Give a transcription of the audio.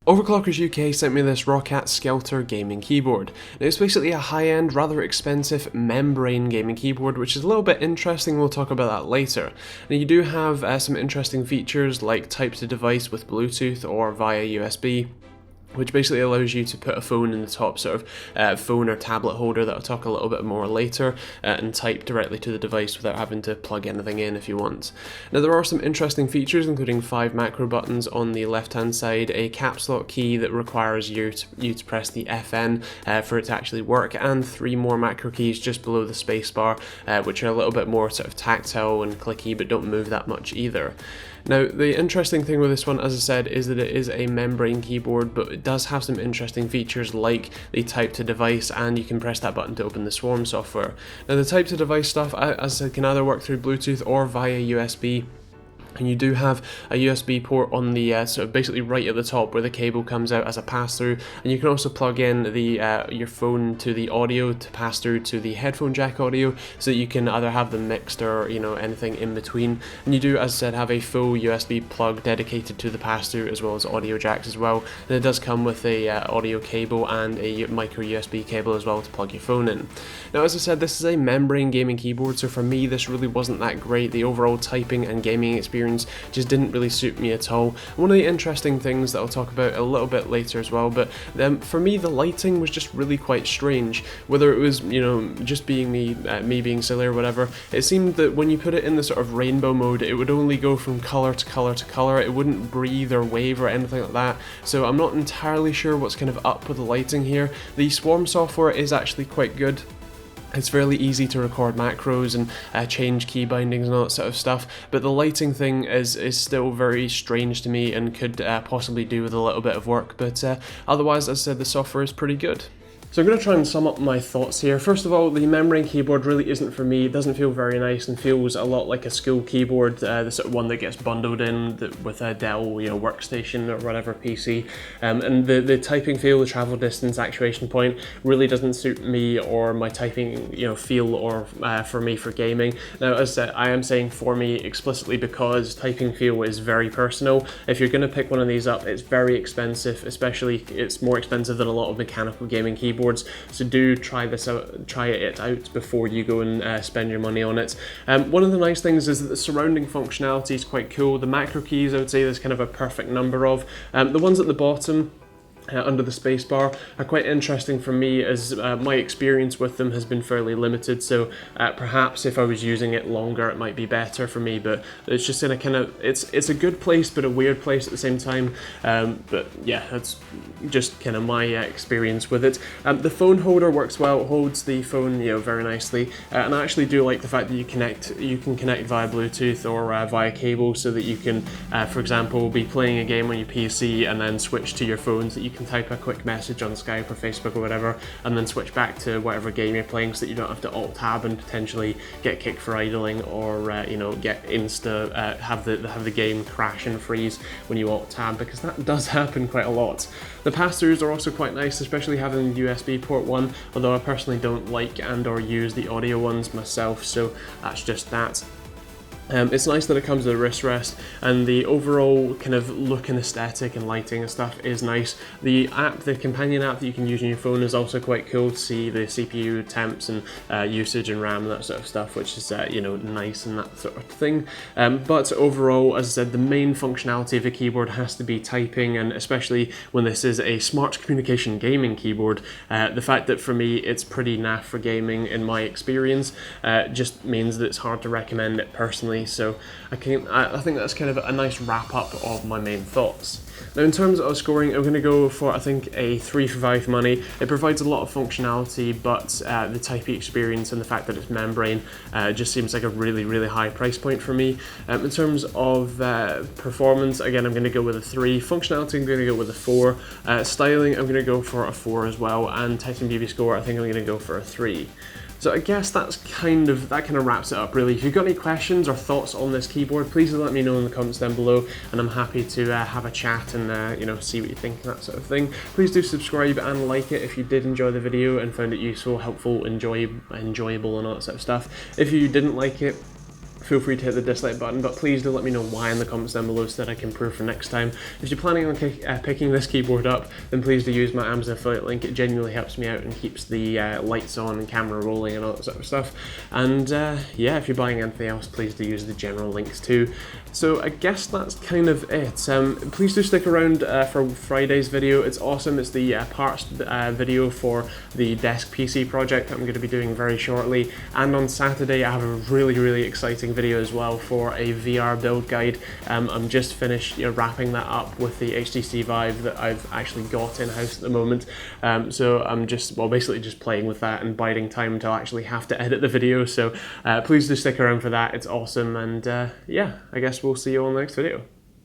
Overclockers UK sent me this Roccat Skeltr gaming keyboard. Now, it's basically a high-end, rather expensive membrane gaming keyboard, which is a little bit interesting. We'll talk about that later. Now, you do have some interesting features like type to device with Bluetooth or via USB, which basically allows you to put a phone in the top sort of phone or tablet holder that I'll talk a little bit more later, and type directly to the device without having to plug anything in if you want. Now, there are some interesting features, including 5 macro buttons on the left hand side, a caps lock key that requires you to press the FN for it to actually work, and 3 more macro keys just below the spacebar, which are a little bit more sort of tactile and clicky but don't move that much either. Now, the interesting thing with this one, as I said, is that it is a membrane keyboard, but it does have some interesting features like the type to device, and you can press that button to open the Swarm software. Now, the type to device stuff, as I said, can either work through Bluetooth or via USB. And you do have a USB port on the sort of basically right at the top where the cable comes out as a pass-through, and you can also plug in the your phone to the audio to pass through to the headphone jack audio, so that you can either have them mixed or anything in between. And you do, as I said, have a full USB plug dedicated to the pass-through as well as audio jacks as well. And it does come with a audio cable and a micro USB cable as well to plug your phone in. Now, as I said, this is a membrane gaming keyboard, so for me this really wasn't that great. The overall typing and gaming experience just didn't really suit me at all. One of the interesting things that I'll talk about a little bit later as well, but for me the lighting was just really quite strange. Whether it was just being me being silly or whatever, it seemed that when you put it in the sort of rainbow mode, it would only go from color to color to color. It wouldn't breathe or wave or anything like that, so I'm not entirely sure what's kind of up with the lighting here. The Swarm software is actually quite good. It's fairly easy to record macros and change key bindings and all that sort of stuff, but the lighting thing is still very strange to me and could possibly do with a little bit of work, but otherwise, as I said, the software is pretty good. So I'm going to try and sum up my thoughts here. First of all, the membrane keyboard really isn't for me. It doesn't feel very nice and feels a lot like a school keyboard, the sort of one that gets bundled in with a Dell workstation or whatever PC. And the typing feel, the travel distance actuation point really doesn't suit me or my typing feel or for me for gaming. Now, as I said, I am saying for me explicitly because typing feel is very personal. If you're going to pick one of these up, it's very expensive, especially it's more expensive than a lot of mechanical gaming keyboards. So do try it out before you go and spend your money on it. One of the nice things is that the surrounding functionality is quite cool. The macro keys, I would say there's kind of a perfect number of. The ones at the bottom under the spacebar are quite interesting for me, as my experience with them has been fairly limited, so perhaps if I was using it longer it might be better for me, but it's just in a kind of, it's a good place but a weird place at the same time, but yeah, that's just kind of my experience with it. The phone holder works well, it holds the phone very nicely, and I actually do like the fact that you can connect via Bluetooth or via cable, so that you can for example be playing a game on your PC and then switch to your phone, so that you can type a quick message on Skype or Facebook or whatever, and then switch back to whatever game you're playing, so that you don't have to alt-tab and potentially get kicked for idling, or get have the game crash and freeze when you alt-tab, because that does happen quite a lot. The pass-throughs are also quite nice, especially having the USB port one, although I personally don't like and or use the audio ones myself, so that's just that. It's nice that it comes with a wrist rest, and the overall kind of look and aesthetic and lighting and stuff is nice. The app, the companion app that you can use on your phone, is also quite cool to see the CPU temps and usage and RAM and that sort of stuff, which is nice and that sort of thing. But overall, as I said, the main functionality of a keyboard has to be typing, and especially when this is a smart communication gaming keyboard, the fact that for me it's pretty naff for gaming in my experience just means that it's hard to recommend it personally. So I think that's kind of a nice wrap up of my main thoughts. Now, in terms of scoring, I'm going to go for, I think, a 3 for 5 money. It provides a lot of functionality, but the typing experience and the fact that it's membrane just seems like a really, really high price point for me. In terms of performance, again, I'm going to go with a 3. Functionality, I'm going to go with a 4. Styling, I'm going to go for a 4 as well. And TechteamGB score, I think I'm going to go for a 3. So I guess that kind of wraps it up really. If you've got any questions or thoughts on this keyboard, please let me know in the comments down below, and I'm happy to have a chat and see what you think and that sort of thing. Please do subscribe and like it if you did enjoy the video and found it useful, helpful, enjoyable and all that sort of stuff. If you didn't like it, feel free to hit the dislike button, but please do let me know why in the comments down below so that I can improve for next time. If you're planning on picking this keyboard up, then please do use my Amazon affiliate link. It genuinely helps me out and keeps the lights on and camera rolling and all that sort of stuff. And yeah, if you're buying anything else, please do use the general links too. So I guess that's kind of it. Please do stick around for Friday's video. It's awesome. It's the parts video for the desk PC project that I'm going to be doing very shortly. And on Saturday I have a really exciting video as well for a VR build guide. I'm just finished wrapping that up with the HTC Vive that I've actually got in-house at the moment. So I'm basically just playing with that and biding time until I actually have to edit the video. So please do stick around for that. It's awesome, and yeah, I guess we'll see you all in the next video.